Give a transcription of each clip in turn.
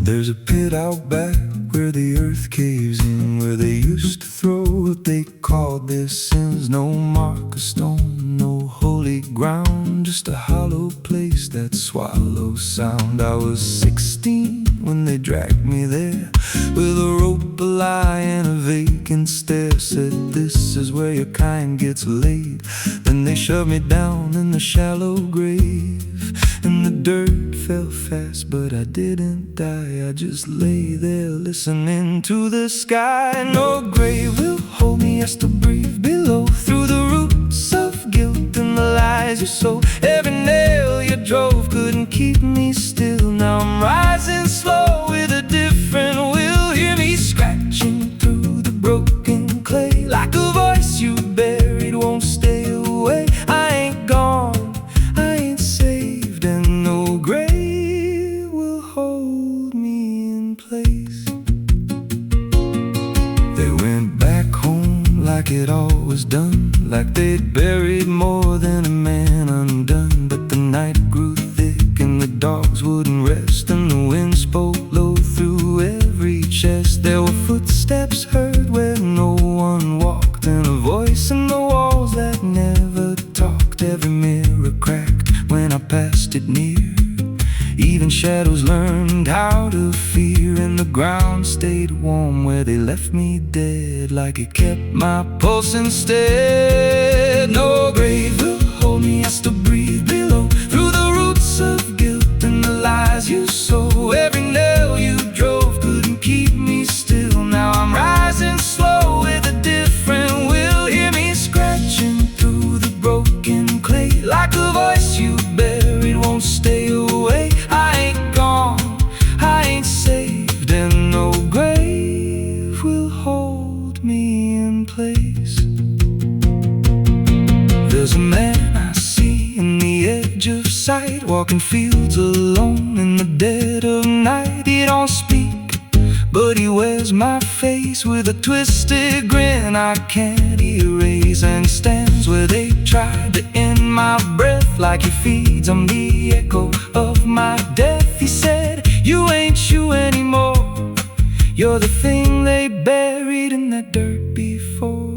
There's a pit out back where the earth caves in, where they used to throw what they called their sins. No mark of stone, no holy ground, just a hollow place that swallows sound. I was 16 when they dragged me there, with a rope, a lie, and a vacant stare. Said, this is where your kind gets laid. Then they shoved me down in the shallow grave, and the dirt fell fast, but I didn't die. I just lay there listening to the sky. No grave will hold me, I still breathe below, through the roots of guilt and the lies you sow. Every nail you drove couldn't keep me still. Now I'm rising slow with a different will. Hear me scratching through the broken clay, like a voice you buried won't stay away. I ain't gone, I ain't saved, and no grave will hold me in place. They went back home like it all was done, like they'd buried more than a man undone. But the night grew thick and the dogs wouldn't rest, and the wind spoke low through every chest. There were footsteps heard where no one walked, and a voice in the walls that never talked. Every mirror cracked when I passed it near. Even shadows learned how to fear, and the ground stayed warm where they left me dead, like it kept my pulse instead. No grave will hold me, I still breathe below, through the roots of guilt and the lies you sow. Every nail you drove couldn't keep me still. Now I'm rising slow with a different will. Hear me scratching through the broken clay, like a voice you buried won't stay away. I ain't gone, I ain't saved, and no grave will hold me in place. There's a man I see in the edge of sight, walking fields alone in the dead of night. He don't speak, but he wears my face with a twisted grin I can't erase. And he stands where they tried to end my breath, like he feeds on the echo of my death. He said, you ain't you anymore, you're the thing they buried in that dirt before.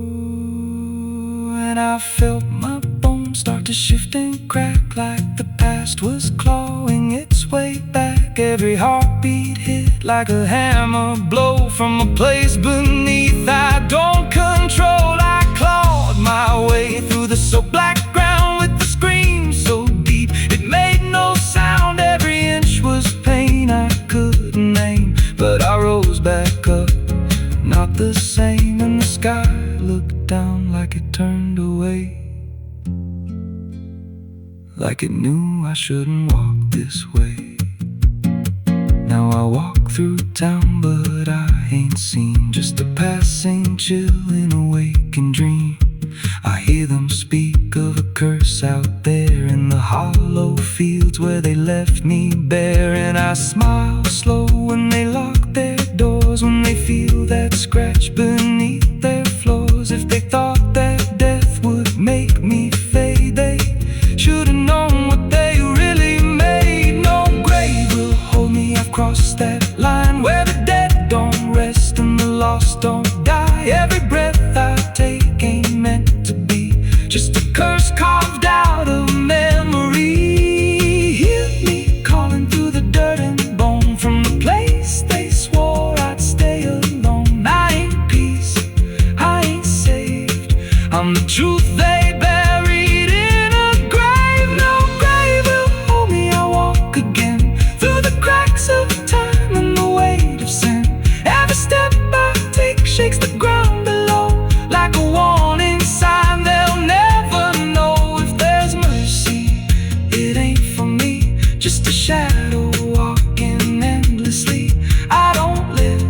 And I felt my bones start to shift and crack, like the past was clawing its way back. Every heartbeat hit like a hammer blow from a place beneath I don't control. I clawed my way through the so black ground with the scream so deep it made no sound. Every inch was pain I couldn't name, but I rose back up, not the same. And the sky looked down like it turned away, like it knew I shouldn't walk this way. Now I walk through town, but I ain't seen, just a passing chill in a waking dream. I hear them speak of a curse out there in the hollow fields where they left me bare. And I smile slow when they lock their doors, when they feel that scratch beneath their floors. If they thought that death would make me fade, they should've known what they really made. No grave will hold me, I've crossed that line where the dead don't rest and the lost don't die. Every breath I take ain't meant to be, just a curse carved out of memory. Hear me calling through the dirt and bone, from the place they swore I'd stay alone. I ain't peace, I ain't saved, I'm the truth they buried in a grave. No grave will hold me, I walk again through the cracks of time and the weight of sin. Every step I take shakes the ground below, like a warning sign they'll never know. If there's mercy, it ain't for me, just a shadow walking endlessly. I don't live,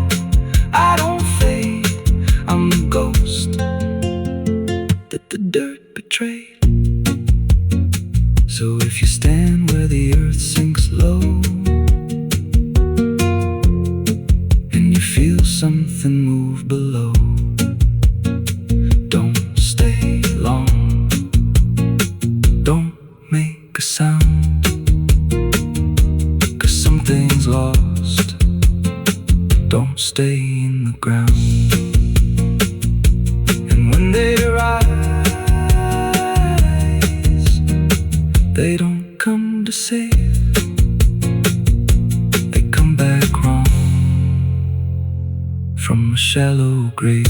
I don't fade, I'm the ghost that the dirt betrayed. So if you stand where the earth sinks low, and you feel something move below, don't stay long, don't make a sound, 'cause something's lost don't stay in the ground. And when they rise, they don't come to save, they come back wrong from a shallow grave.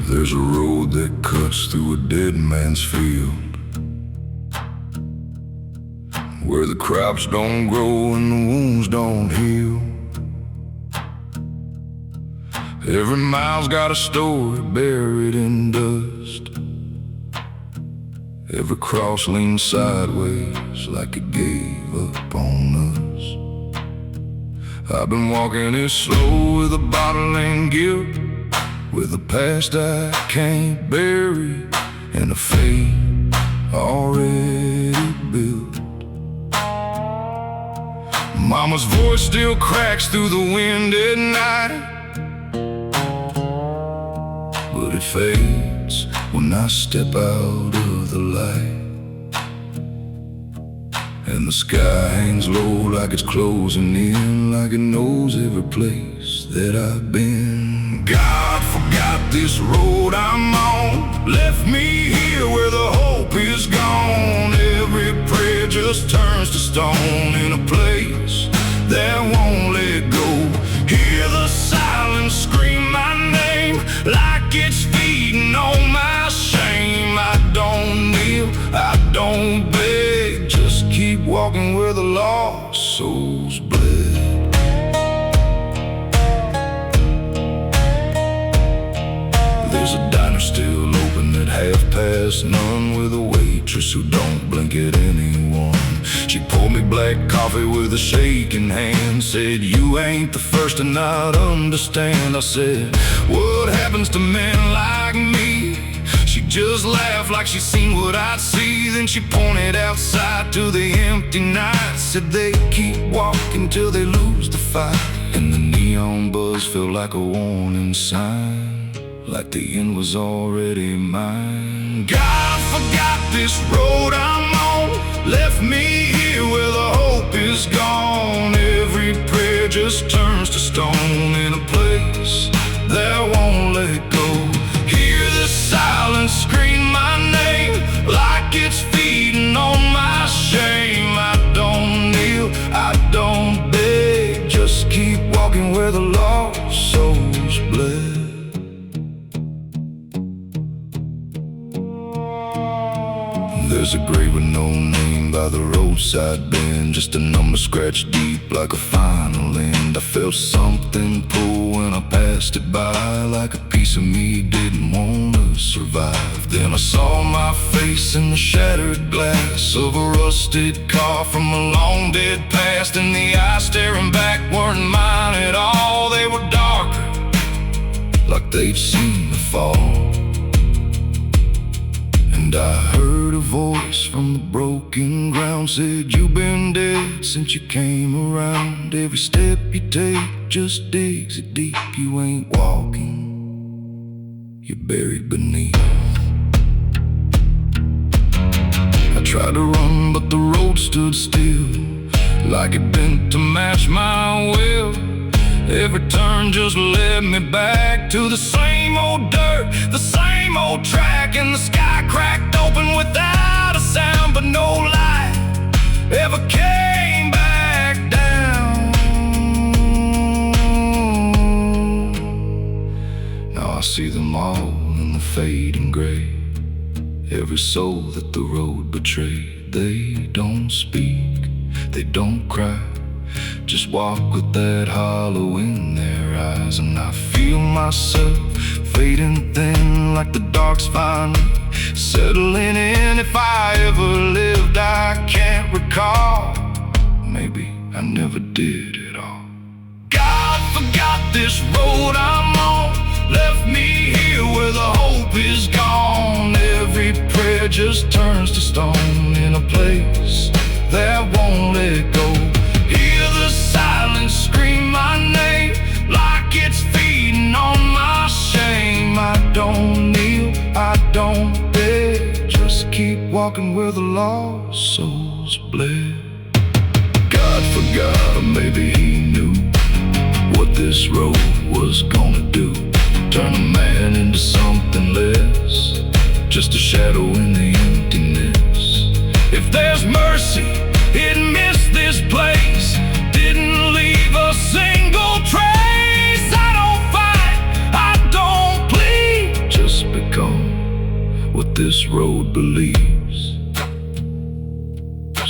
There's a road that cuts through a dead man's field, where the crops don't grow and the wounds don't heal. Every mile's got a story buried in dust. Every cross leans sideways like it gave up on us. I've been walking it slow with a bottle and guilt, with a past I can't bury and a fate already built. Mama's voice still cracks through the wind at night, but it fades when I step out of the light. And the sky hangs low like it's closing in, like it knows every place that I've been. God forgot this road I'm on, left me here where the hope is gone. Every prayer just turns to stone in a place that won't let go. Hear the silence scream my name like it's feeding on my shame. I don't kneel, I don't beg, just keep walking where the lost souls bled. There's a diner still open at none, with a waitress who don't blink at anyone. She poured me black coffee with a shaking hand, said, "You ain't the first to not understand." I said, "What happens to men like me?" She just laughed like she seen what I'd see. Then she pointed outside to the empty night, said they keep walking till they lose the fight. And the neon buzz felt like a warning sign, like the end was already mine. God forgot this road I'm on, left me here where the hope is gone. Every prayer just turns to stone in a place that won't let go. Hear the silence scream my name like it's feeding on my shame. I don't kneel, I don't beg, just keep walking where the lost souls bled. There's a grave with no name by the roadside bend, just a number scratched deep like a final end. I felt something pull when I passed it by, like a piece of me didn't want to survive. Then I saw my face in the shattered glass of a rusted car from a long dead past, and the eyes staring back weren't mine at all. They were darker, like they'd seen the fall. And I heard a voice from the broken ground, said, "You've been dead since you came around. Every step you take just digs it deep. You ain't walking, you're buried beneath." I tried to run, but the road stood still, like it bent to match my will. Every turn just led me back to the same old dirt, the same old track, and the sky cracked open without a sound, but no light ever came back down. Now I see them all in the fading gray, every soul that the road betrayed. They don't speak, they don't cry, just walk with that hollow in their eyes. And I feel myself fading thin, like the dark's finally settling in. If I ever lived, I can't recall. Maybe I never did at all. God forgot this road I'm on, left me here where the hope is gone. Every prayer just turns to stone in a place that won't let go. Hear the silence scream my name like it's feeding on my shame. I don't kneel, I don't beg, just keep walking where the lost souls bled. God forgot, or maybe he knew what this road was gonna do. Turn a man into something less, just a shadow in the emptiness. If there's mercy, it missed this place, didn't leave a single trace. I don't fight, I don't plead, just become what this road believes.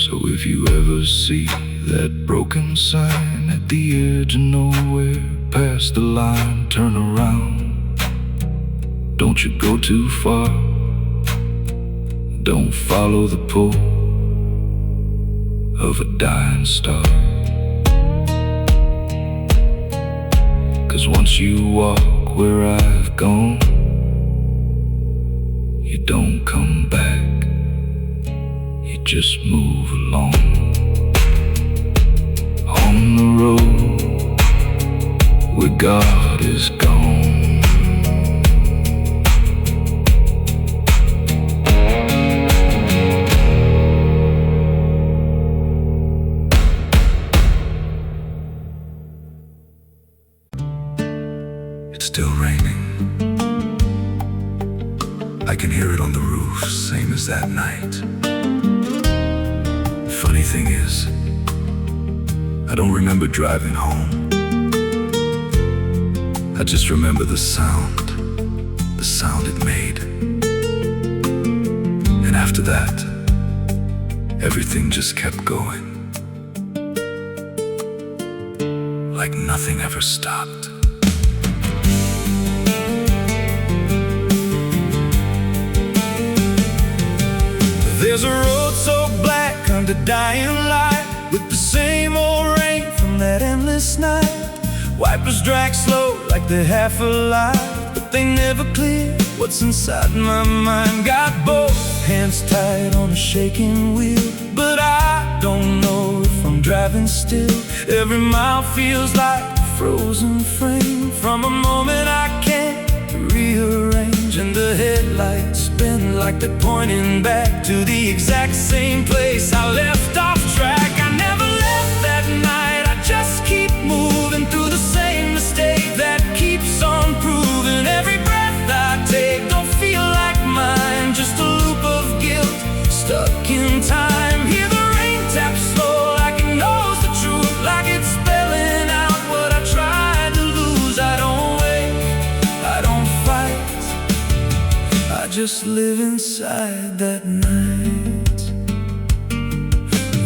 So if you ever see that broken sign at the edge of nowhere, past the line, turn around. Don't you go too far, don't follow the pull of a dying star. 'Cause once you walk where I've gone, you don't come back, you just move along. On the road where God is gone. It's still raining. I can hear it on the roof, same as that night. Funny thing is, I don't remember driving home. I just remember the sound it made. And after that, everything just kept going, like nothing ever stopped. There's a road so black under dying light, with the same old rain from that endless night. Wipers drag slow like they're half alive, but they never clear what's inside my mind. Got both hands tied on a shaking wheel, but I don't know if I'm driving still. Every mile feels like a frozen frame from a moment I can't rearrange. And the headlights spin like they're pointing back to the exact same place I left off track. I never left that night, I just keep moving through the same mistake that keeps on proving. Every breath I take don't feel like mine, just a loop of guilt stuck in time. Hear the rain tap slow like it knows the truth, like it's spelling out what I tried to lose. I don't wake, I don't fight, I just live inside that night.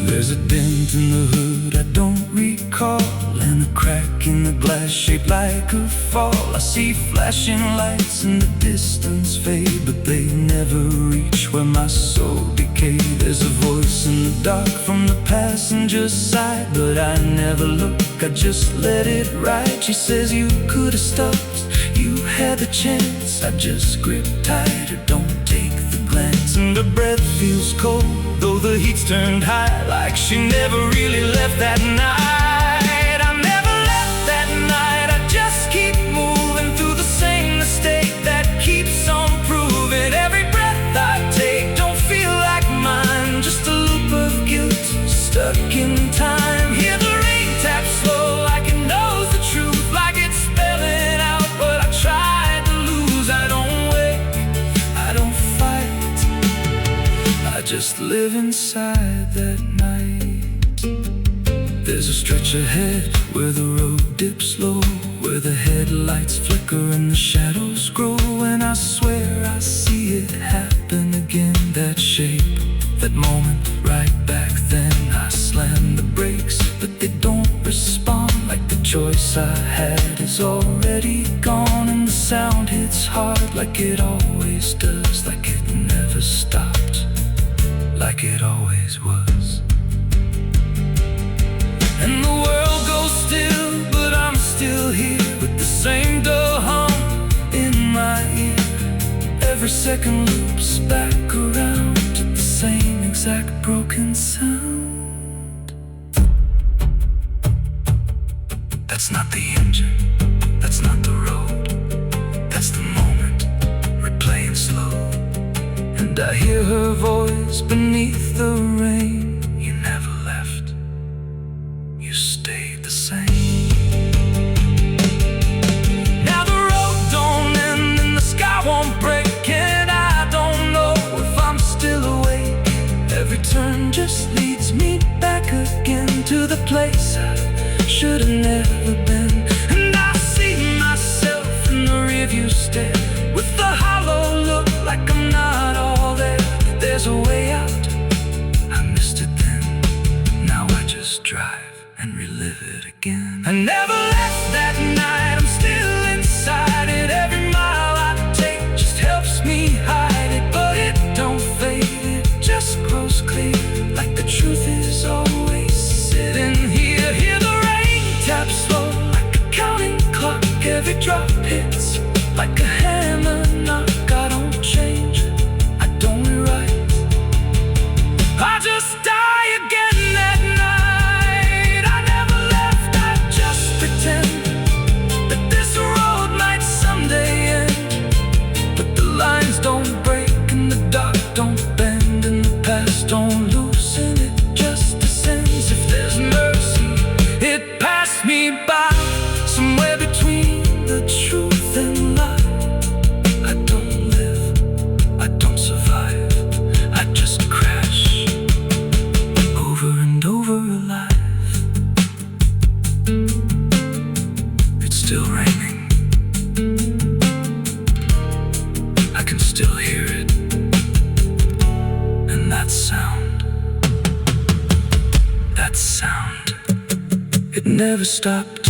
There's a dent in the hood I don't recall, and a crack in the glass shaped like a fall. I see flashing lights in the distance fade, but they never reach where my soul decay. There's a voice in the dark from the passenger side, but I never look, I just let it ride. She says you could have stopped, you had the chance. I just grip tighter, don't take the glance. And her breath feels cold, though the heat's turned high, like she never really left that night. I never left that night, I just keep moving through the same mistake that keeps on proving. Every breath I take don't feel like mine, just a loop of guilt stuck in time. Hear the rain tap slow like it knows the truth, like it's spelling out what I tried to lose. I don't wake, I don't fight, I just live inside that night. There's a stretch ahead where the road dips low, where the headlights flicker and the shadows grow. And I swear I see it happen again, that shape, that moment right back then. I slam the brakes, but they don't respond, like the choice I had is already gone. And the sound hits hard like it always does, like it never stopped, like it always was. And the world goes still, but I'm still here, with the same dull hum in my ear. Every second loops back around, exact broken sound. That's not the engine, that's not the road, that's the moment replaying slow. And I hear her voice beneath the rain. You never left, you stayed the same. Now the road don't end and the sky won't break, and I don't know if I'm still awake. Every turn just leads me back again to the place I should have never been. And I see myself in the rearview stare, with the hollow look like I'm not all there. There's a way out, I missed it then. Now I just drive and relive it again. I never left that night, I'm still inside it. Every mile I take just helps me hide it, but it don't fade, it just grows clear, like the truth is always sitting here. Hear the rain tap slow, like a counting clock. Every drop hits like a hammer knock. I don't change, I don't rewrite, I just die again that night. I never left, I just pretend that this road might someday end. But the lines don't break and the dark don't bend, and the past don't loosen, it just descends. If there's mercy, it passed me by, somewhere between the truth and lie. I don't live, I don't survive, I just crash over and over alive. It's still raining, I can still hear it, and that sound, it never stopped.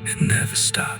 It never stopped.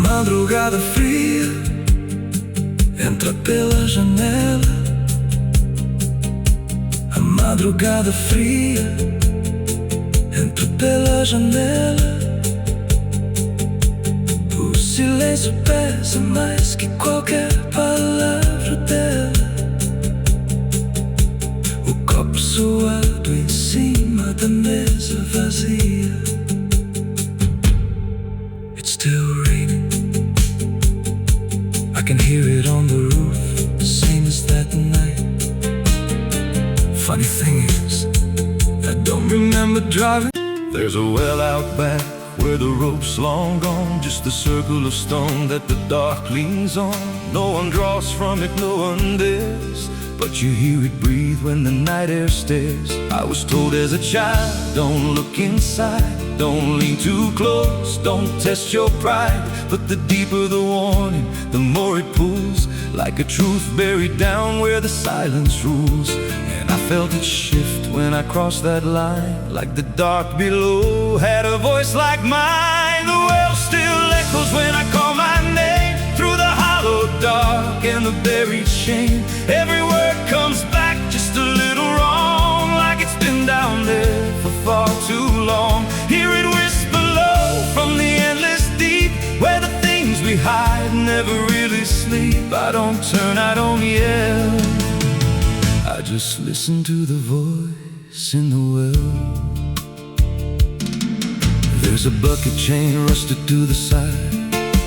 Madrugada fria entra pela janela. A madrugada fria entra pela janela. O silêncio pesa mais que qualquer palavra dela. O copo suado em cima da mesa vazia. It's still raining, I can hear it on the roof, same as that night. Funny thing is, I don't remember driving. There's a well out back where the rope's long gone, just a circle of stone that the dark leans on. No one draws from it, no one dares, but you hear it breathe when the night air stares. I was told as a child, don't look inside, don't lean too close, don't test your pride. But the deeper the warning, the more it pulls, like a truth buried down where the silence rules. And I felt it shift when I crossed that line, like the dark below had a voice like mine. The well still echoes when I call my name, through the hollow dark and the buried shame. Every word comes back just a little wrong, like it's been down there for far too long. Hear it whisper low from the endless deep, where the things we hide never really sleep. I don't turn, I don't yell, just listen to the voice in the well. There's a bucket chain rusted to the side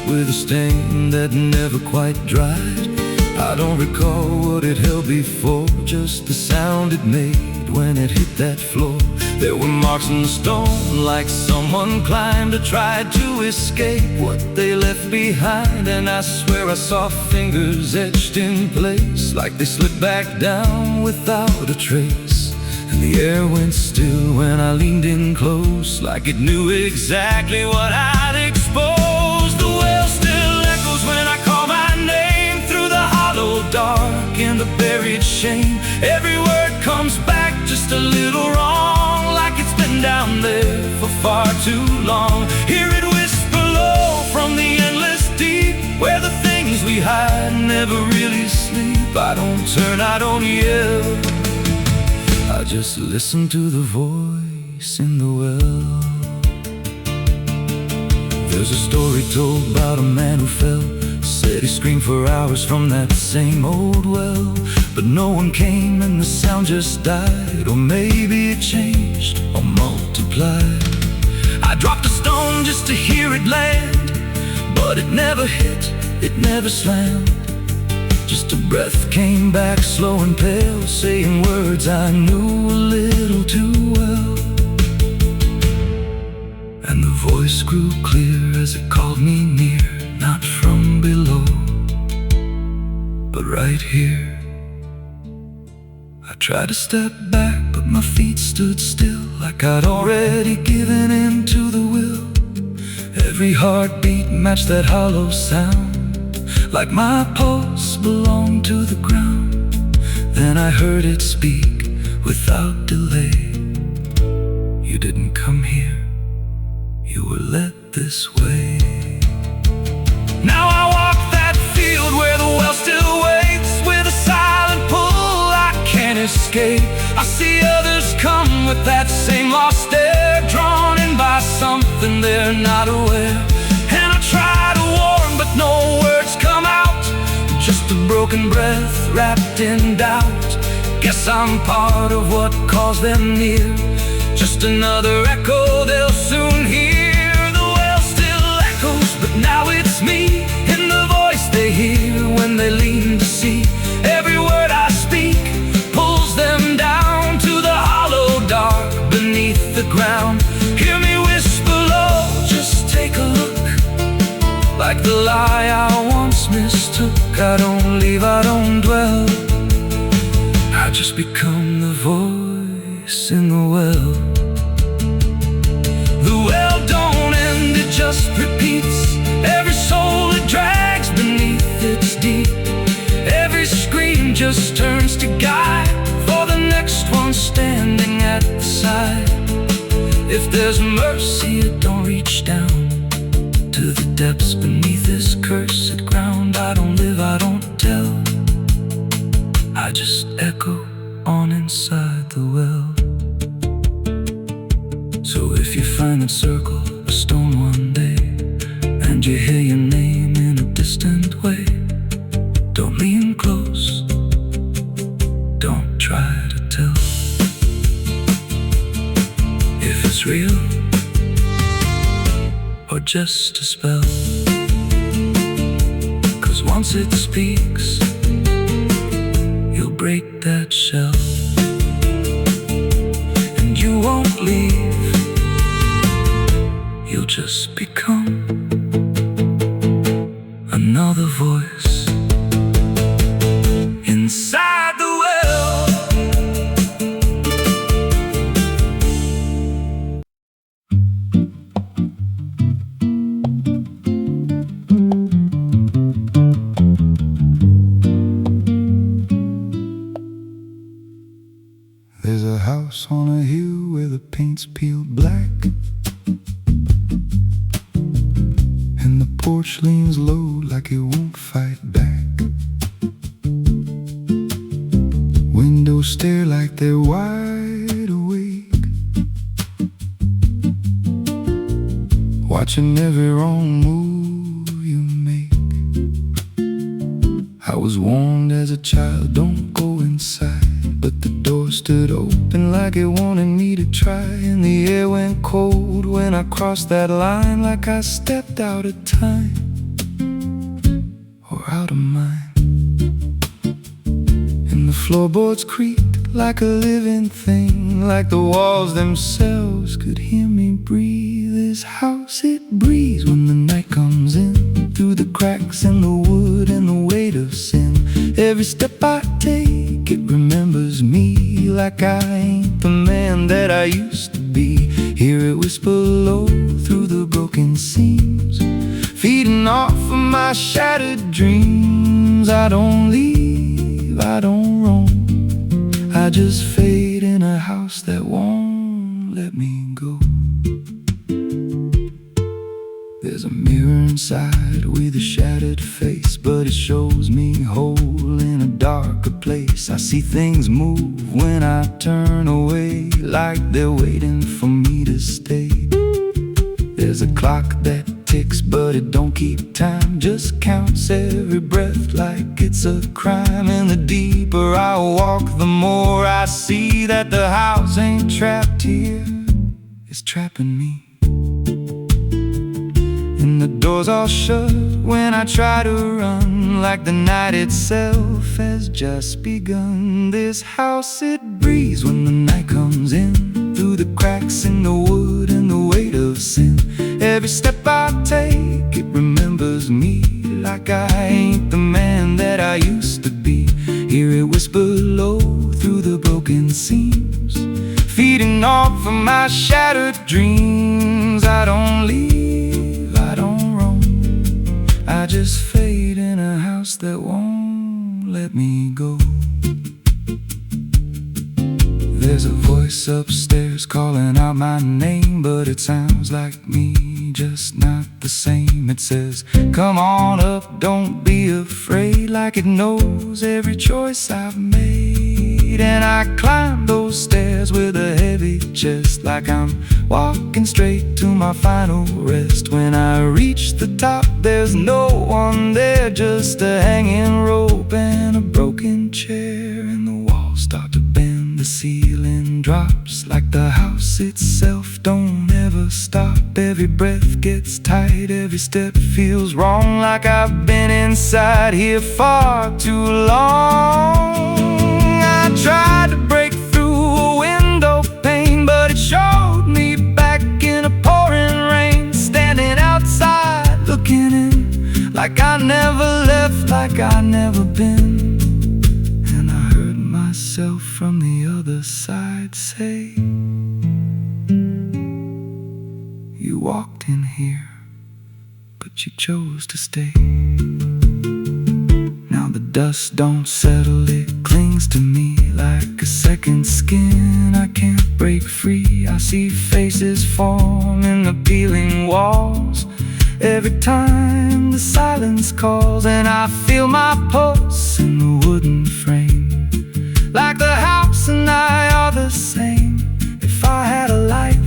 with a stain that never quite dried. I don't recall what it held before, just the sound it made when it hit that floor. There were marks in the stone like someone climbed or tried to escape what they left behind. And I swear I saw fingers etched in place like they slipped back down without a trace. And the air went still when I leaned in close, like it knew exactly what I'd exposed. The well still echoes when I call my name through the hollow dark and the buried shame. Every word comes back just a little wrong, like it's been down there for far too long. Hear it whisper low from the endless deep, where the things we hide never really sleep. I don't turn, I don't yell, I just listen to the voice in the well. There's a story told about a man who fell. Said he screamed for hours from that same old well, but no one came and the sound just died. Or maybe it changed or multiplied. I dropped a stone just to hear it land, but it never hit, it never slammed. Just a breath came back slow and pale, saying words I knew a little too well. And the voice grew clear as it called me near, not from below, but right here. I tried to step back, but my feet stood still, like I'd already given in to the will. Every heartbeat matched that hollow sound, like my pulse belonged to the ground. Then I heard it speak without delay. You didn't come here, you were led this way. Now I walk that field where the well still waits, with a silent pull I can't escape. I see others come with that same lost stare, drawn in by something they're not aware. And I try to warn, but no words come out, just a broken breath wrapped in doubt. Guess I'm part of what calls them near, just another echo they'll soon hear. The well still echoes, but now it's me, in the voice they hear when they lean to see. Every word I speak pulls them down to the hollow dark beneath the ground. Hear me whisper low, just take a look, like the lie I once mistook. I don't leave, I don't dwell, I just become the voice in the well. The well don't end, it just repeats. Every soul it drags beneath its deep. Every scream just turns to guide for the next one standing at the side. If there's mercy, it don't reach down to the depths beneath this cursed ground. I don't live, I don't tell, I just echo on inside the well. So if you find that circle a stone one day, and you hear your name in a distant way, don't lean close, don't try to tell if it's real or just a spell. 'Cause once it speaks, you'll break that shell, and you won't leave, you'll just become another voice inside the well. There's a house on a hill where the paint's peeled black, and the porch leans low like it won't fight back. Windows stare like they're wide awake, watching every wrong move you make. I was warned as a child, don't go inside, but the door stood open like it wanted me to try. And the air went cold when I crossed that line, like I stepped out of time or out of mine. And the floorboards creaked like a living thing, like the walls themselves could hear me breathe. This house, it breathes when the night comes in, through the cracks in the wood and the weight of sin. Every step I take, it remembers me, like I ain't the man that I used to be. Hear it whisper low through the broken seams, feeding off of my shattered dreams. I don't leave, I don't roam, I just fade in a house that won't let me go. There's a mirror inside with a shattered face, but it shows me whole in a darker place. I see things move when I turn away, like they're waiting for me to stay. There's a clock that ticks, but it don't keep time, just counts every breath like it's a crime. And the deeper I walk, the more I see that the house ain't trapped here, it's trapping me. And the doors all shut when I try to run, like the night itself has just begun. This house, it breathes when the night comes in, through the cracks in the wood and the weight of sin. Every step I take, it remembers me, like I ain't the man that I used to be. Hear it whisper low through the broken seams, feeding off of my shattered dreams. I don't leave, I don't roam, I just fade in a house that won't let me go. There's a voice upstairs calling out my name, but it sounds like me, just not the same. It says, come on up, don't be afraid, like it knows every choice I've made. And I climb those stairs with a heavy chest, like I'm walking straight to my final rest. When I reach the top, there's no one there, just a hanging rope and a broken chair. And the walls start to bend, the ceiling drops, like the house itself don't ever stop. Every breath gets tight, every step feels wrong, like I've been inside here far too long. I tried to break through a window pane, but it showed me back in a pouring rain, standing outside looking in, like I never left, like I never been. And I heard myself from the other side say, you walked in here, but you chose to stay. Now the dust don't settle, it clings to me like a second skin. I can't break free, I see faces form in the peeling walls every time the silence calls. And I feel my pulse in the wooden frame, like the house and I are the same. If I had a life,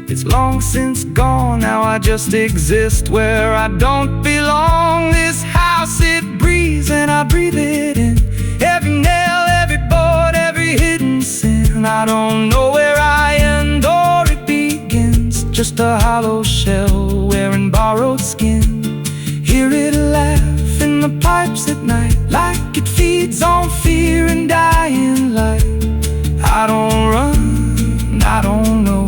it's long since gone. Now I just exist where I don't belong. This house, it breathes and I breathe it in, every nail, every board, every hidden sin. I don't know where I end or it begins, just a hollow shell wearing borrowed skin. Hear it laugh in the pipes at night, like it feeds on fear and dying light. I don't run, I don't know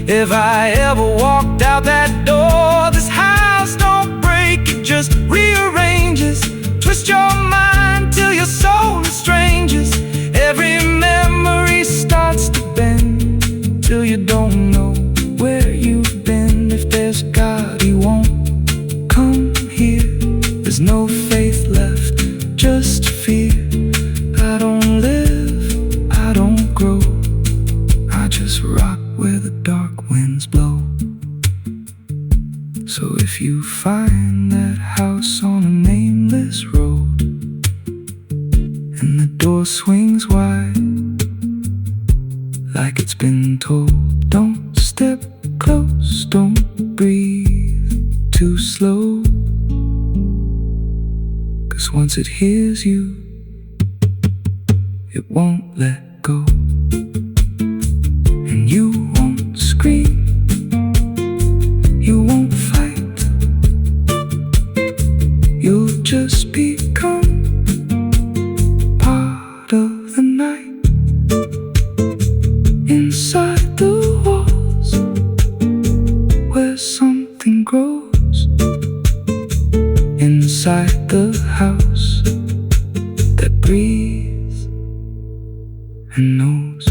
if I ever walked out that door. This house don't break, it just rearranges, twist your mind till your soul estranges. Every memory starts to bend, till you don't know where you've been. If there's God, He won't come here. There's no faith left, just fear. I don't live, I don't grow, I just rot where the dark winds blow. So if you find that house on a nameless road, and the door swings wide, like it's been told, don't step close, don't breathe too slow, 'cause once it hears you, it won't let go. And you won't scream, you won't fight, you'll just become part of the night. Inside the walls, where something grows. Inside the house that breathes and knows.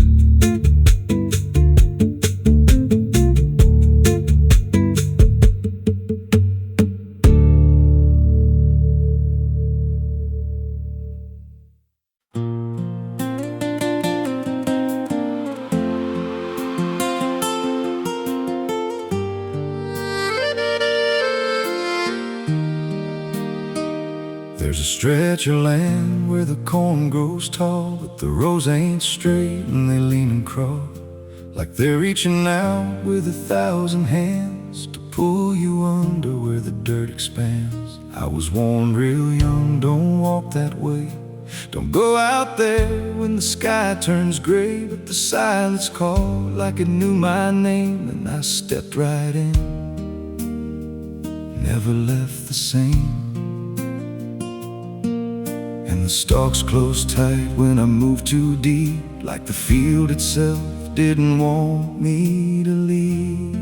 There's a stretch of land where the corn grows tall, but the rows ain't straight and they lean and crawl, like they're reaching out with 1,000 hands to pull you under where the dirt expands. I was warned real young, don't walk that way, don't go out there when the sky turns gray. But the silence called like it knew my name, and I stepped right in, never left the same. And the stalks closed tight when I moved too deep, like the field itself didn't want me to leave.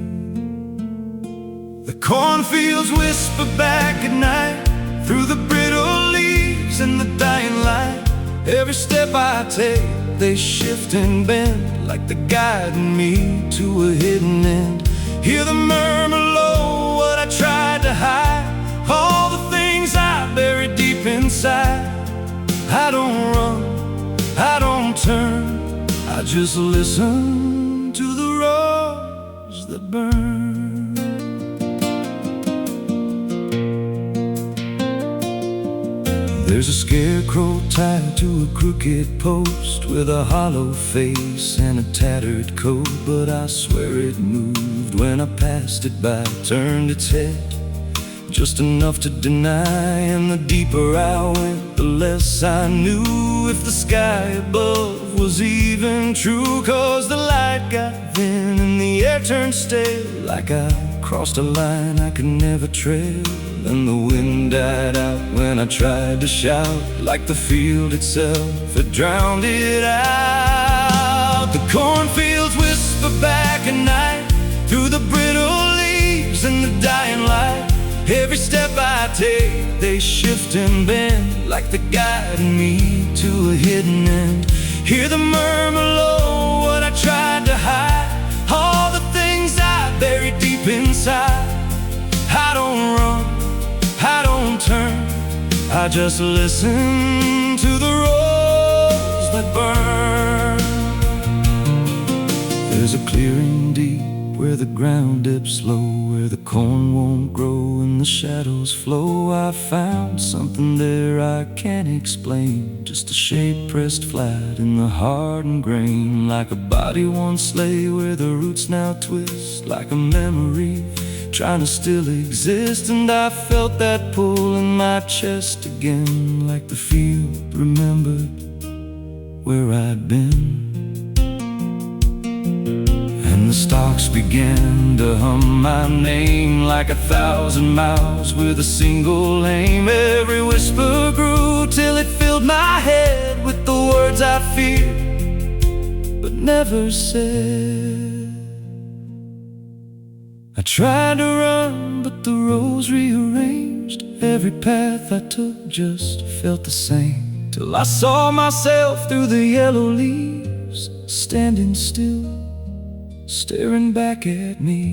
The cornfields whisper back at night through the brittle leaves and the dying light. Every step I take, they shift and bend, like they're guiding me to a hidden end. Hear the murmur low, what I tried to hide, all the things I buried deep inside. I don't run, I don't turn, I just listen to the roars that burn. There's a scarecrow tied to a crooked post with a hollow face and a tattered coat, but I swear it moved when I passed it by, turned its head just enough to deny. And the deeper I went, the less I knew if the sky above was even true. 'Cause the light got thin and the air turned stale, like I crossed a line I could never trail. And the wind died out when I tried to shout, like the field itself had drowned it out. The cornfields whisper back at night through the brittle leaves and the dying light. Every step I take, they shift and bend, like they're guiding me to a hidden end. Hear the murmur low, what I tried to hide, all the things I buried deep inside. I don't run, I don't turn, I just listen to the roars that burn. There's a clearing deep where the ground dips low, where the corn won't grow and the shadows flow. I found something there I can't explain, just a shape pressed flat in the hardened grain, like a body once lay where the roots now twist, like a memory trying to still exist. And I felt that pull in my chest again, like the field remembered where I'd been. And the stalks began to hum my name, like 1,000 mouths with a single aim. Every whisper grew till it filled my head with the words I feared but never said. I tried to run, but the roads rearranged. Every path I took just felt the same, till I saw myself through the yellow leaves, standing still, staring back at me.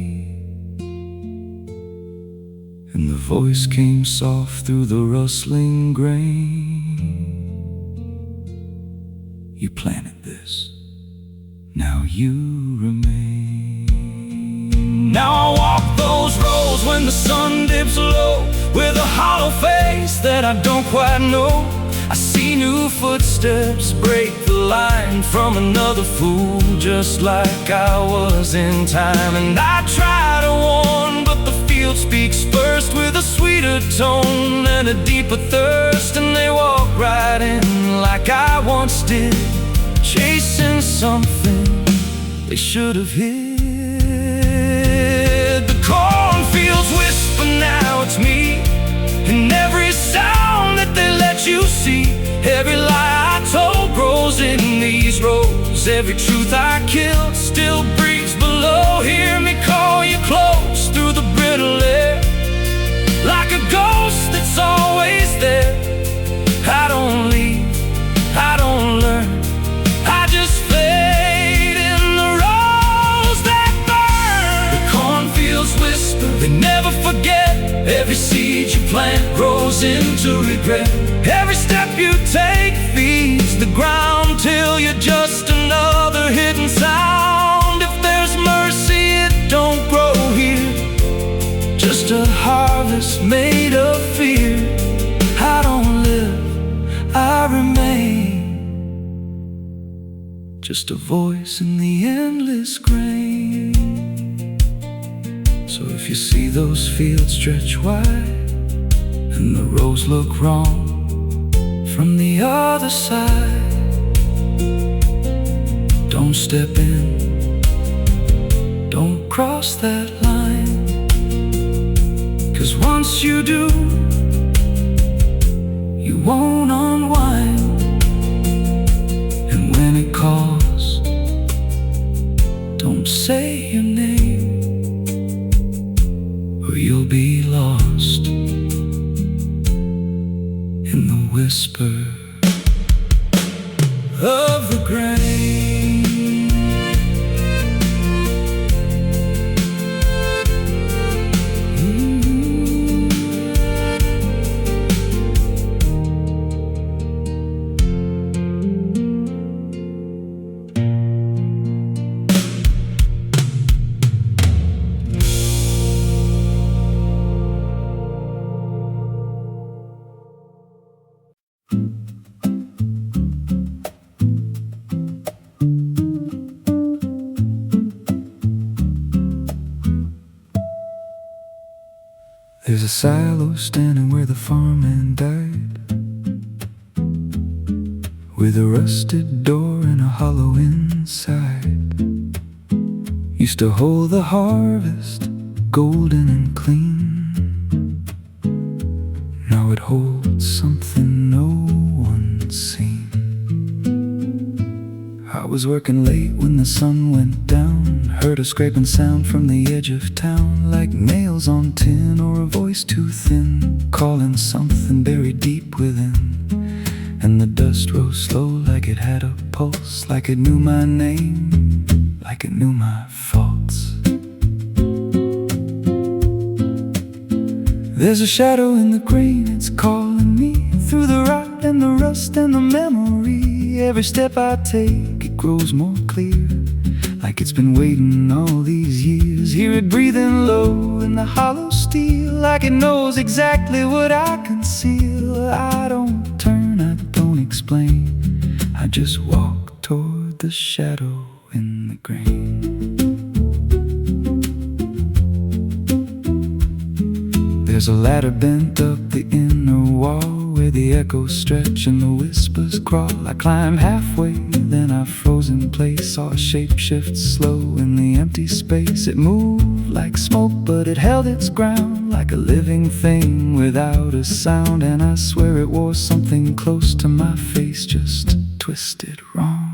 And the voice came soft through the rustling grain. You planted this, now you remain. Now I walk those roads when the sun dips low, with a hollow face that I don't quite know. I see new footsteps break the line from another fool, just like I was in time. And I try to warn, but the field speaks first, with a sweeter tone and a deeper thirst. And they walk right in like I once did, chasing something they should have hid. The cornfields whisper, now it's me, and every sound that they let you see. Every lie I told grows in these roads. Every truth I killed still breathes below. Hear me call you close through the brittle air, like a ghost that's always there. I don't leave, I don't learn, I just fade in the roads that burn. The cornfields whisper, they never forget. Every seed you plant grows into regret. Every step you take feeds the ground till you're just another hidden sound. If there's mercy, it don't grow here, just a harvest made of fear. I don't live, I remain, just a voice in the endless grain. So if you see those fields stretch wide and the roads look wrong from the other side, don't step in, don't cross that line, 'cause once you do, you won't unwind. And when it calls, don't say your name, or you'll be lost in the whisper of the grain. There's a silo standing where the farmhand died, with a rusted door and a hollow inside. Used to hold the harvest, golden and clean. Now it holds something no one's seen. I was working late when the sun went down, heard a scraping sound from the edge of town, like nails on tin or a voice too thin, calling something buried deep within. And the dust rose slow like it had a pulse, like it knew my name, like it knew my faults. There's a shadow in the grain, it's calling me through the rot and the rust and the memory. Every step I take, it grows more clear, like it's been waiting all these years. Hear it breathing low in the hollow steel, like it knows exactly what I conceal. I don't turn, I don't explain, I just walk toward the shadow in the grain. There's a ladder bent up the inner wall, where the echoes stretch and the whispers crawl. I climb halfway, then I froze in place, saw a shape shift slow in the empty space. It moved like smoke, but it held its ground, like a living thing without a sound. And I swear it wore something close to my face, just twisted wrong,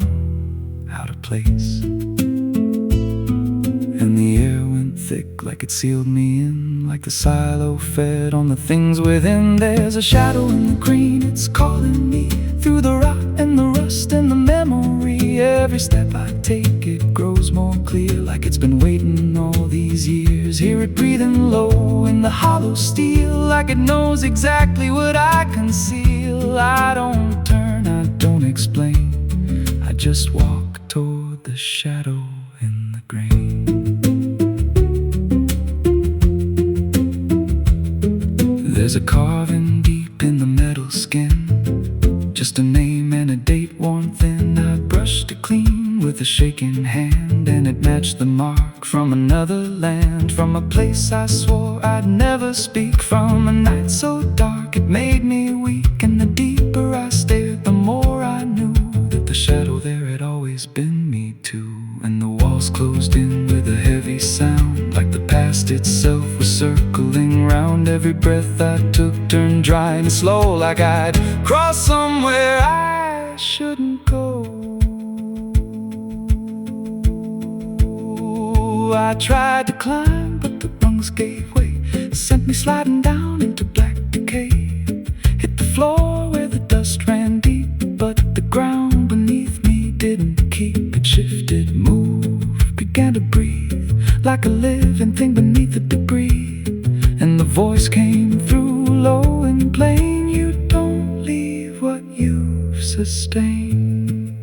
out of place. And the air went thick, like it sealed me in, like the silo fed on the things within. There's a shadow in the green, it's calling me through the rot and the rust and the memory. Every step I take, it grows more clear, like it's been waiting all these years. Hear it breathing low in the hollow steel, like it knows exactly what I conceal. I don't turn, I don't explain, I just walk toward the shadow in the grain. There's a carving deep in the metal skin, just a name and a date worn thin. I brushed it clean with a shaking hand, and it matched the mark from another land, from a place I swore I'd never speak, from a night so dark it made me weak. And the deeper I stared, the more I knew that the shadow there had always breath I took turned dry and slow, like I'd crossed somewhere I shouldn't go. I tried to climb, but the rungs gave way, sent me sliding down into black decay. Hit the floor where the dust ran deep, but the ground beneath me didn't keep. It shifted, moved, began to breathe, like a living thing beneath the debris. And the voice came through low and plain: you don't leave what you've sustained.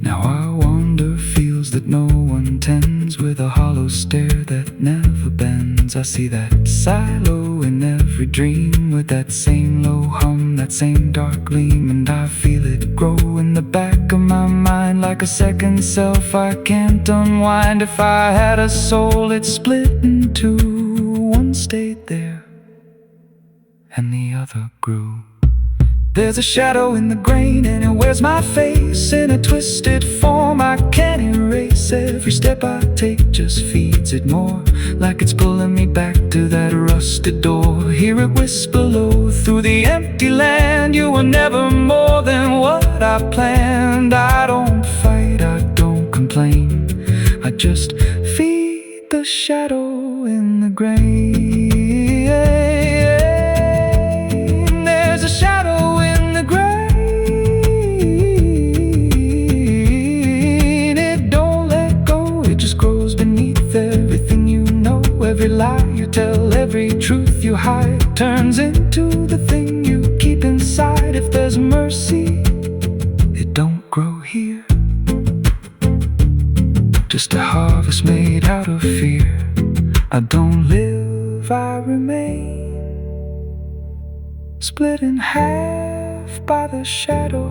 Now I wander fields that no one tends, with a hollow stare that never bends. I see that silo in every dream, with that same low hum, that same dark gleam. And I feel it grow in the back of my mind, like a second self I can't unwind. If I had a soul, it'd split in two. One stayed there and the other grew. There's a shadow in the grain, and it wears my face in a twisted form I can't erase. Every step I take just feeds it more, like it's pulling me back to that rusted door. Hear it whisper low through the empty land: you were never more than what I planned. I don't fight, I don't complain, I just feed the shadow in the grain. There's a shadow in the grain. It don't let go, it just grows beneath everything you know. Every lie you tell, every truth you hide, turns into the thing you keep inside. If there's mercy, it don't grow here, just a harvest made out of fear. I don't live, I remain, split in half by the shadow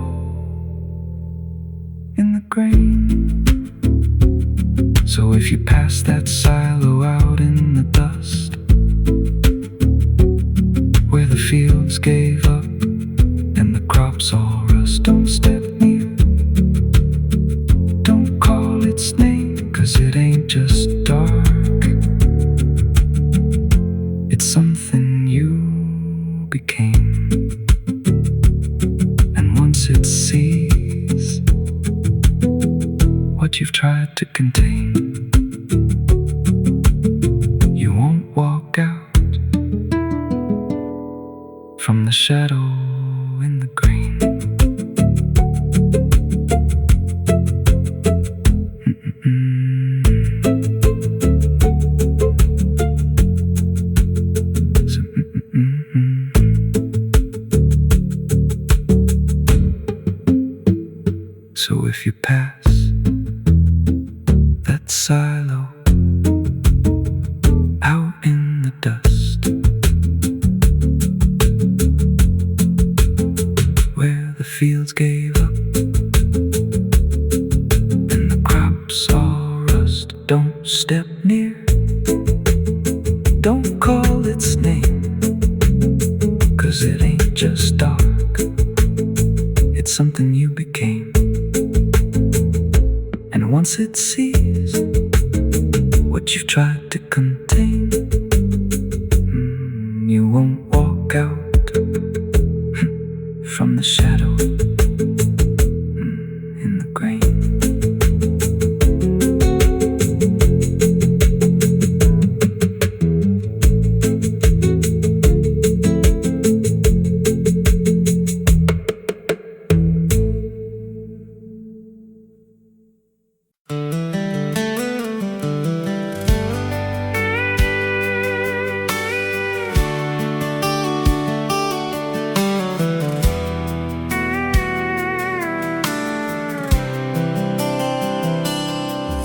in the grain. So if you pass that silo out in the dust, where the fields gave up and the crops all rust, don't step near, don't call its name, 'cause it ain't just dark, it's something you became. And once it sees what you've tried to contain, you won't walk out from the shadow in the grain. So if you pass that silo out in the dust, where the fields gave up and the crops all rust, don't step near, don't call its name, 'cause it ain't just dark, it's something you became. And once it sees what you've tried to contain, you won't walk out from the shadow in the grain.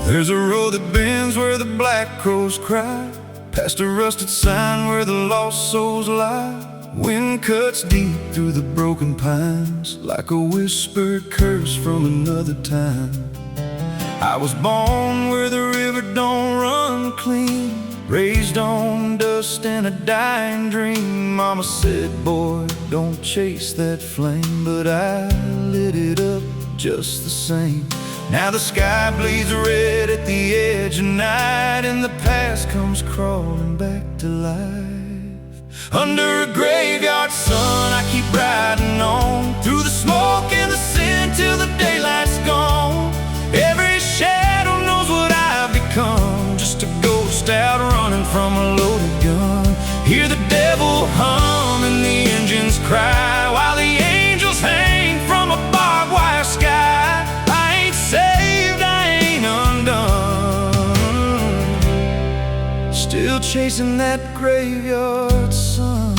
There's a road that bends where the black crows cry, past a rusted sign where the lost souls lie. Wind cuts deep through the broken pines, like a whispered curse from another time. I was born where the river don't run clean, raised on dust and a dying dream. Mama said, boy, don't chase that flame, but I lit it up just the same. Now the sky bleeds red at the edge of night, and the past comes crawling back to life. Under a graveyard sun, I keep riding on, through the smoke and the sin till the daylight's gone. Every shadow knows what I've become, just a ghost out running from a loaded gun. Hear the devil hum and the engines cry, while the angels hang from a barbed wire sky. I ain't saved, I ain't undone, still chasing that graveyard sun.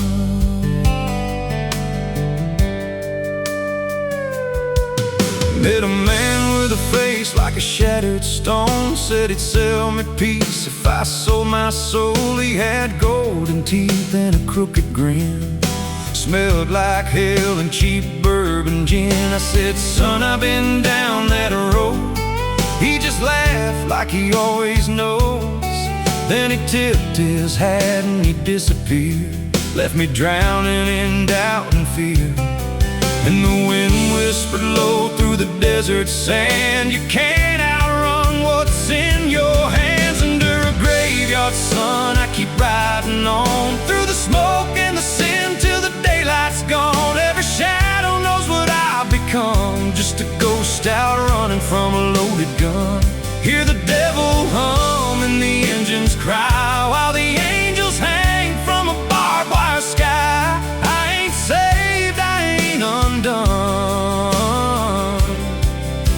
Met a man with a face like a shattered stone, said he'd sell me peace if I sold my soul. He had golden teeth and a crooked grin, smelled like hell and cheap bourbon gin. I said, son, I've been down that road. He just laughed like he always knows. Then he tipped his hat and he disappeared, left me drowning in doubt and fear. And the wind whispered low through the desert sand, you can't outrun what's in your hands. Under a graveyard sun, I keep riding on, through the smoke and the sin till the daylight's gone. Every shadow knows what I've become, just a ghost out running from a loaded gun. Hear the devil hum and the engines cry, while the angels hang from a barbed wire sky. I ain't saved, I ain't undone,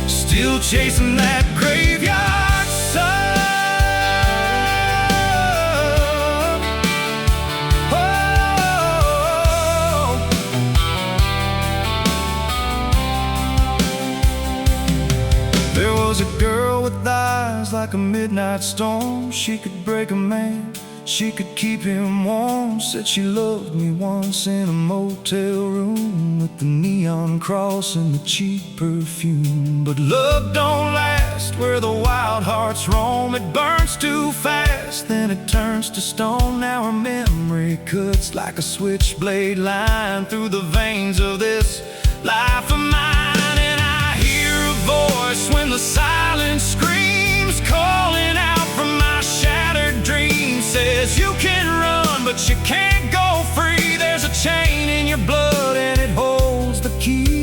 still chasing that graveyard sun. There was a girl with eyes like a midnight storm. She could break a man, she could keep him warm. Said she loved me once in a motel room, with the neon cross and the cheap perfume. But love don't last where the wild hearts roam. It burns too fast, then it turns to stone. Now her memory cuts like a switchblade line through the veins of this life of mine. And I hear a voice when the silence screams, calling out from my shattered dreams. Says you can run, but you can't go free. There's a chain in your blood and it holds the key.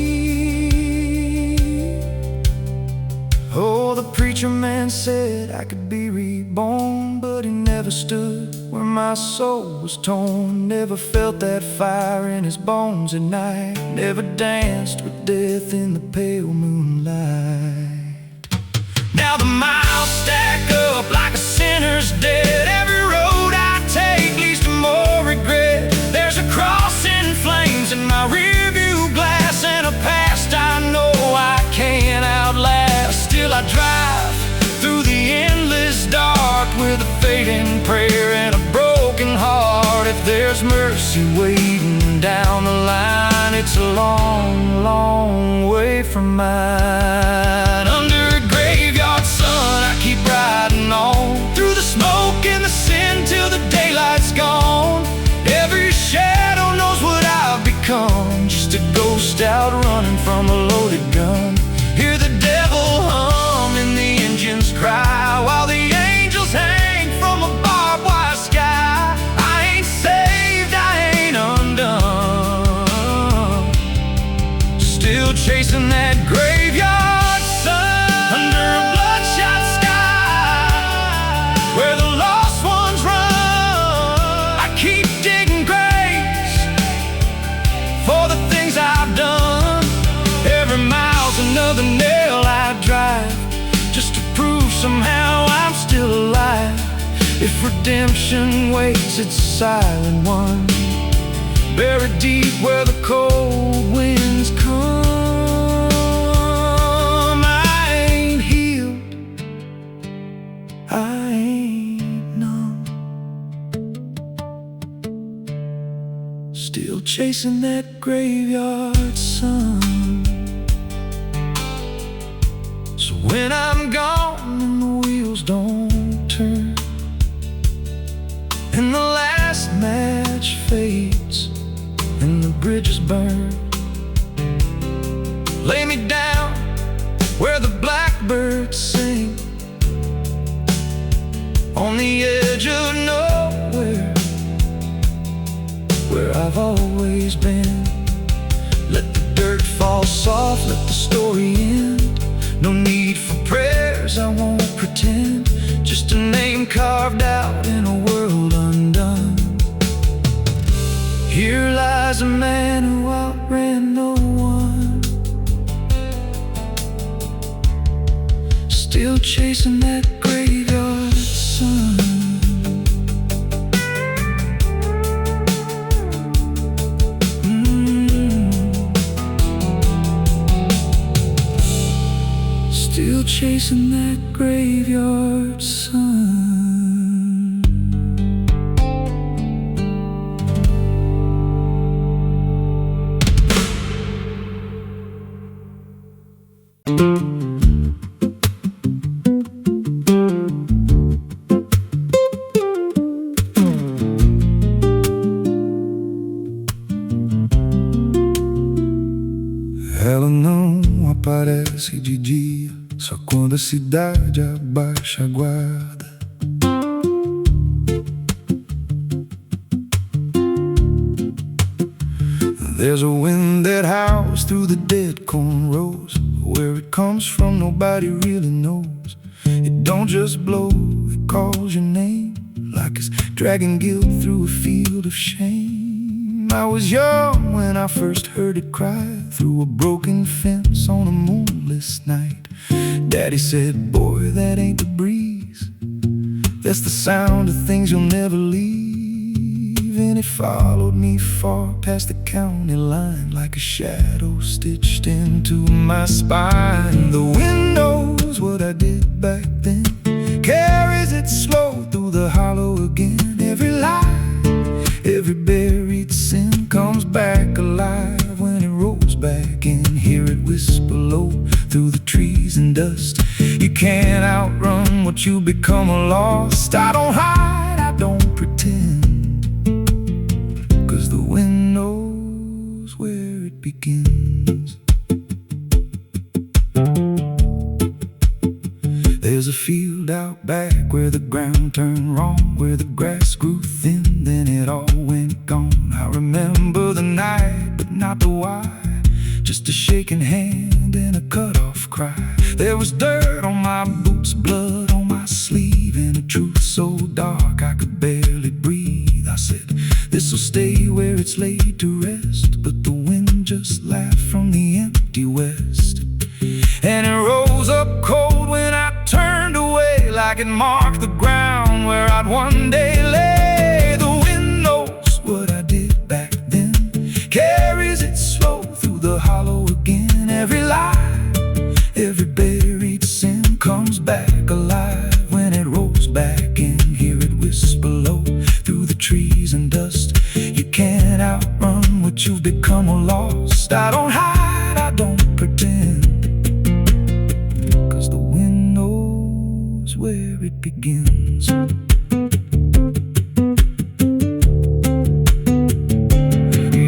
Oh, the preacher man said I could be reborn, but he never stood where my soul was torn. Never felt that fire in his bones at night, never danced with death in the pale moonlight. Now the miles stack up like a sinner's debt. Every road I take leads to more regret. There's a cross in flames in my rearview glass, and a past I know I can't outlast. Still I drive through the endless dark with a fading prayer and a broken heart. If there's mercy waiting down the line, it's a long, long way from mine. Under a graveyard sun, I keep riding on, through the smoke and the sin till the daylight's gone. Every shadow knows what I've become, just a ghost out running from a loaded gun. Hear the devil hum and the engines cry, while the angels hang from a barbed wire sky. I ain't saved, I ain't undone, still chasing that graveyard sun. Under a bloodshot sky, where the lost ones run, I keep digging graves for the things I've done. Every mile's another nail I drive, just to prove somehow I'm still alive. If redemption waits, it's a silent one, buried deep where the cold winds come. I ain't healed, I ain't numb, still chasing that graveyard sun. So when I'm gone and the wheels don't turn, and the last match fades and the bridges burn, lay me down where I've always been. Let the dirt fall soft, let the story end. No need for prayers, I won't pretend. Just a name carved out in a world undone. Here lies a man who outran no one, still chasing that graveyard sun. Still chasing that graveyard sun. Ela não aparece de dia, só quando a cidade abaixa a guarda. There's a wind that howls through the dead corn rows. Where it comes from nobody really knows. It don't just blow, it calls your name, like it's dragging guilt through a field of shame. I was young when I first heard it cry through a broken fence on a moonless night. Daddy said, boy, that ain't the breeze, that's the sound of things you'll never leave. And it followed me far past the county line, like a shadow stitched into my spine. The wind knows what I did back then, carries it slow through the hollow again. Every lie, every buried sin comes back alive when it rolls back in. Hear it whisper low through the trees and dust. You can't outrun what you become lost. I don't hide, I don't pretend, 'cause the wind knows where it begins. There's a field out back where the ground turned wrong, where the grass grew thin, then it all went gone. I remember the night, but not the why, just a shaking hand and a cut-off cry. There was dirt on my boots, blood on my sleeve, and a truth so dark I could barely breathe. I said, this'll stay where it's laid to rest, but the wind just laughed from the empty west. And it rose up cold when I turned away, like it marked the ground where I'd one day lay. The wind knows what I did back then, carries it slow through the hollow again. Every lie, every buried sin comes back alive when it rolls back in. Hear it whisper low through the trees and dust. You can't outrun what you've become lost. I don't hide, I don't pretend, 'cause the wind knows where it begins.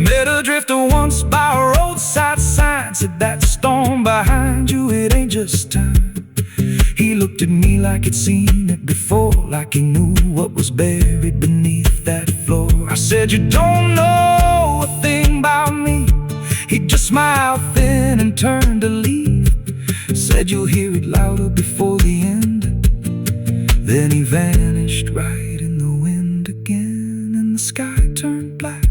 Met a drifter once by a roadside sign, said that storm behind you, it ain't just time. He looked at me like he'd seen it before, like he knew what was buried beneath that floor. I said, you don't know a thing about me. He just smiled thin and turned to leave. Said you'll hear it louder before the end. Then he vanished right in the wind again, and the sky turned black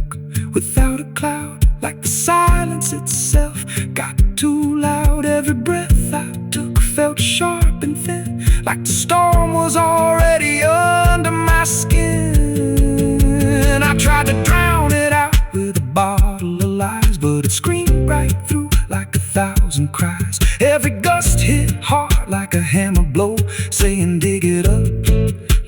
without a cloud, like the silence itself got too loud. Every breath I took felt sharp and thin, like the storm was already under my skin. I tried to drown it out with a bottle of lies, but it screamed right through like 1,000 cries. Every gust hit hard like a hammer blow, saying dig it up,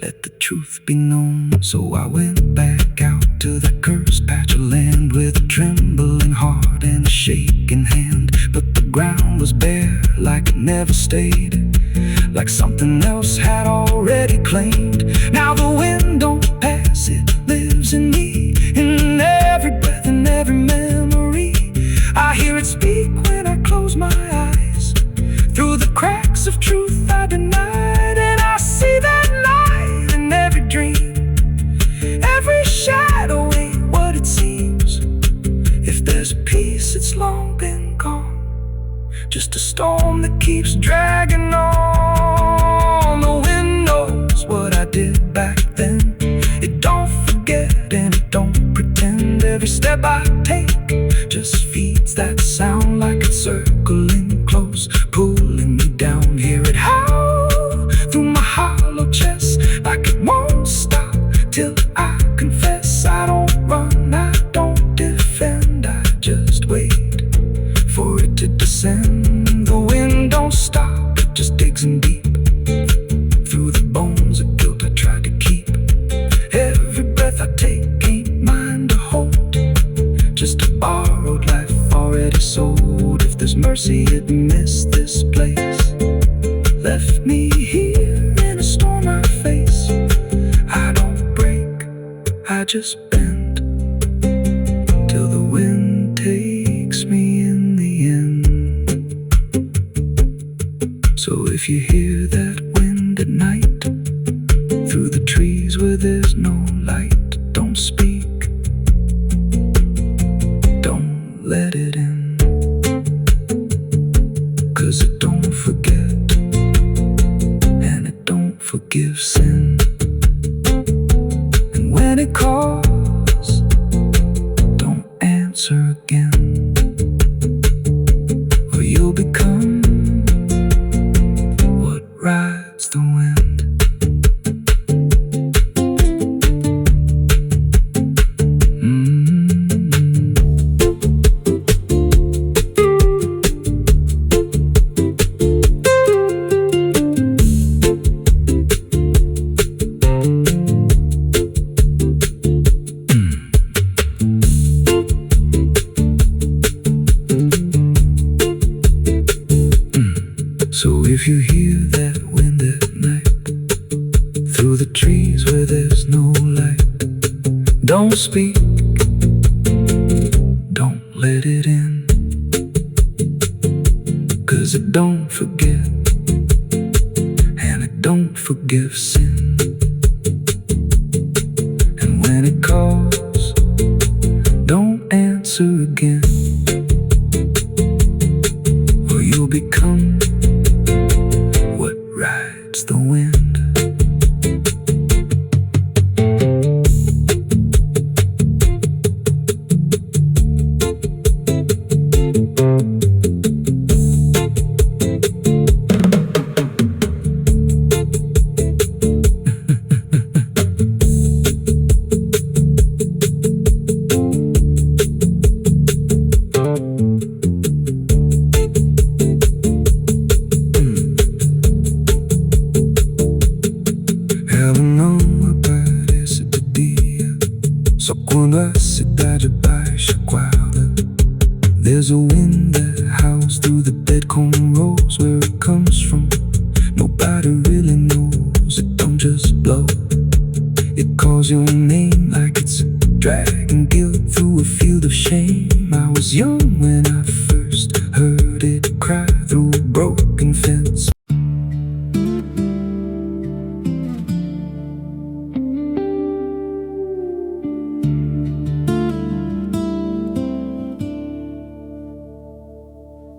let the truth be known. So I went back out to that cursed patch of land with a trembling heart and a shaking hand. But the ground was bare like it never stayed, like something else had already claimed. Now the wind don't pass, it lives in me, in every breath and every memory. I hear it speak when I close my eyes, through the cracks of truth I denied. And I see that light in every dream, every shadow ain't what it seems. has long been gone, just a storm that keeps dragging on. The wind knows what I did back then. It don't forget and it don't pretend. Every step I take just feeds that sound, like it's circling close, pulling me down. Hear it howl through my hollow chest, like it won't stop till I confess. I don't run, I don't defend, I just wait for it to descend. The wind don't stop, it just digs in deep through the bones of guilt I tried to keep. Every breath I take ain't mine to hold, just a borrowed life already sold. If there's mercy, it missed this place, left me here in a storm I face. I don't break, I just bend till the wind takes me in the end. So if you hear that wind at night through the trees where there's no light, don't speak, don't let it in, 'cause it don't forget and it don't forgive sin. And when it calls, don't answer again, or you'll become what rides the wind. So if you hear that wind at night through the trees where there's no light, don't speak, don't let it in, 'cause it don't forget and it don't forgive sin. And when it calls, don't answer again, or you'll become what rides the wind. So quando a cidade baixa guarda, there's a wind that howls through the dead corn rows. Where it comes from, nobody really knows. It don't just blow, it calls your name like it's dragging guilt through a field of shame. I was young when I first heard it cry through a broken fence.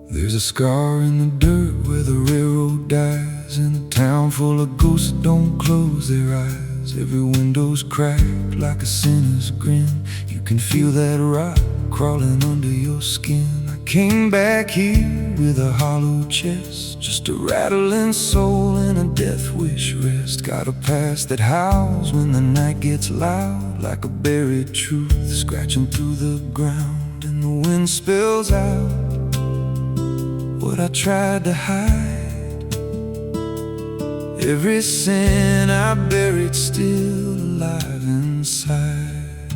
There's a scar in the dirt where the railroad dies, in a town full of ghosts that don't close their eyes. Every window's cracked like a sinner's grin. You can feel that rot crawling under your skin. I came back here with a hollow chest, just a rattling soul in a death wish rest. Got a past that howls when the night gets loud, like a buried truth scratching through the ground. And the wind spills out what I tried to hide. Every sin I buried still alive inside.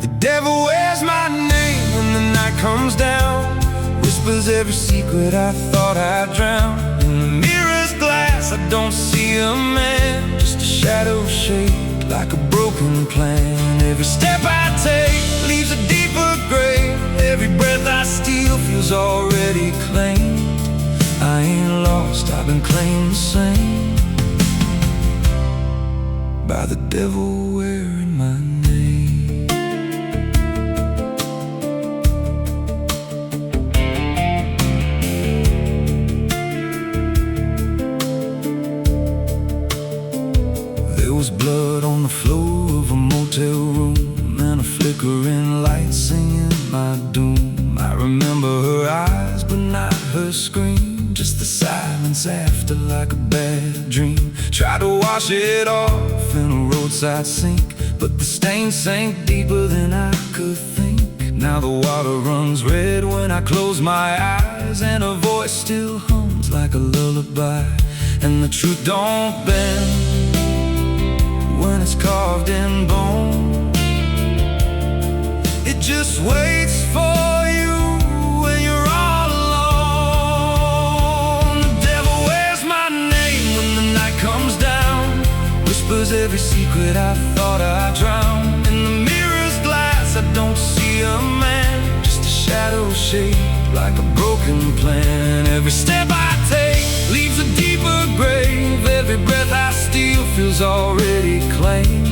The devil wears my name when the night comes down, whispers every secret I thought I'd drown. In the mirror's glass I don't see a man, just a shadow shaped like a broken plan. Every step I take leaves a deeper grave. Every breath I steal feels already claimed. I ain't lost, I've been claimed the same by the devil wearing my name. night singing my doom. I remember her eyes but not her scream, just the silence after like a bad dream. Tried to wash it off in a roadside sink, but the stain sank deeper than I could think. Now the water runs red when I close my eyes, and her voice still hums like a lullaby. And the truth don't bend when it's carved in bone. It just waits for you when you're all alone. The devil wears my name when the night comes down, whispers every secret I thought I drowned. In the mirror's glass I don't see a man, just a shadow shaped like a broken plan. Every step I take leaves a deeper grave. Every breath I steal feels already claimed.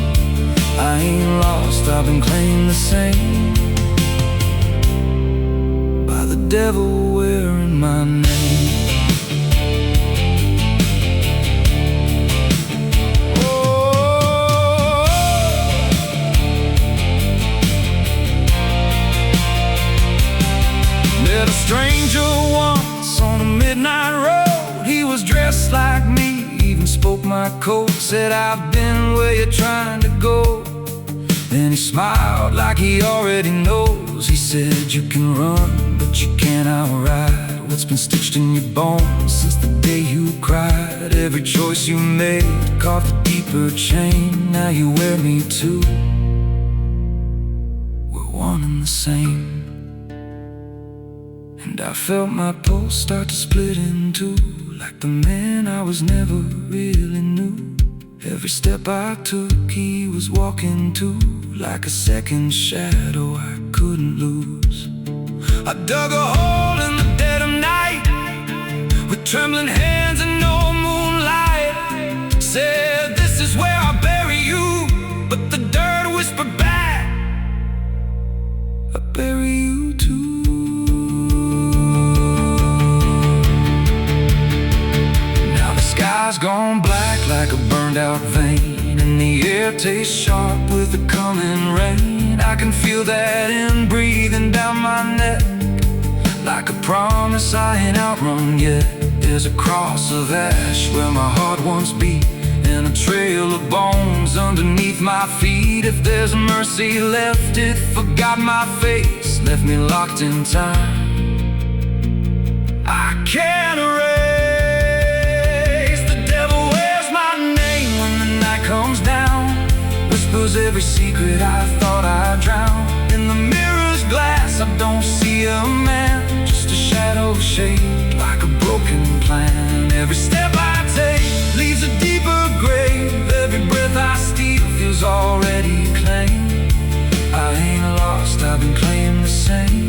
I ain't lost, I've been claimed the same by the devil wearing my name. Oh, met a stranger once on a midnight road. He was dressed like me, even spoke my code. Said, I've been where you're trying to go. Then he smiled like he already knows. He said, you can run, but you can't outride what's been stitched in your bones since the day you cried. Every choice you made carved a deeper chain. Now you wear me too. We're one and the same. And I felt my pulse start to split in two, like the man I was never really knew. Every step I took, he was walking too, like a second shadow I couldn't lose. I dug a hole in the dead of night, with trembling hands and no moonlight. Said, this is where I bury you, but the dirt whispered back, I bury you too. Now the sky's gone black like a burned out vein, and the air tastes sharp with the coming rain. I can feel that in breathing down my neck, like a promise I ain't outrun yet. There's a cross of ash where my heart once beat, and a trail of bones underneath my feet. If there's mercy left, it forgot my face, left me locked in time. I can't erase. The devil wears my name when the night comes down, whispers every secret I thought I drowned. In the mirror's glass I don't see a man, just a shadow shaped like a broken plan. Every step I take leaves a deeper grave. Every breath I steal feels already claimed. I ain't lost, I've been claimed the same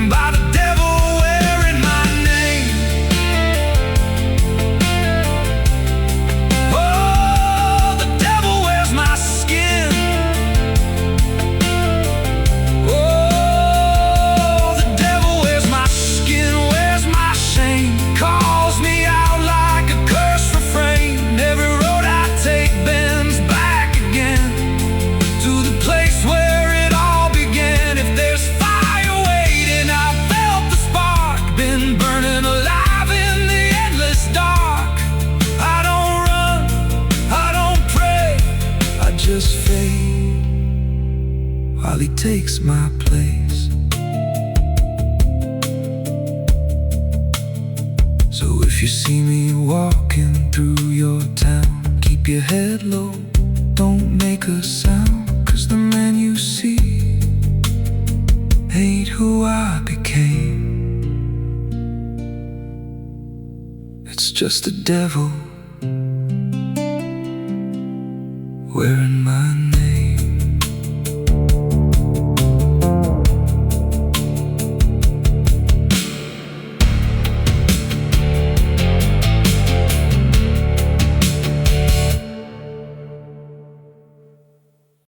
by the devil wearing my name. Oh, the devil wears my skin. Oh, the devil wears my skin, wears my shame, calls me out like a cursed refrain. Every road I take bends back again to the place where it all began. If there's fire waiting, I felt the spark, been burning alive in the endless dark. I don't run, I don't pray, I just fade while he takes my place. So if you see me walking through your town, keep your head low, don't make a sound, 'cause the man you see ain't who I became. It's just the devil wearing my name.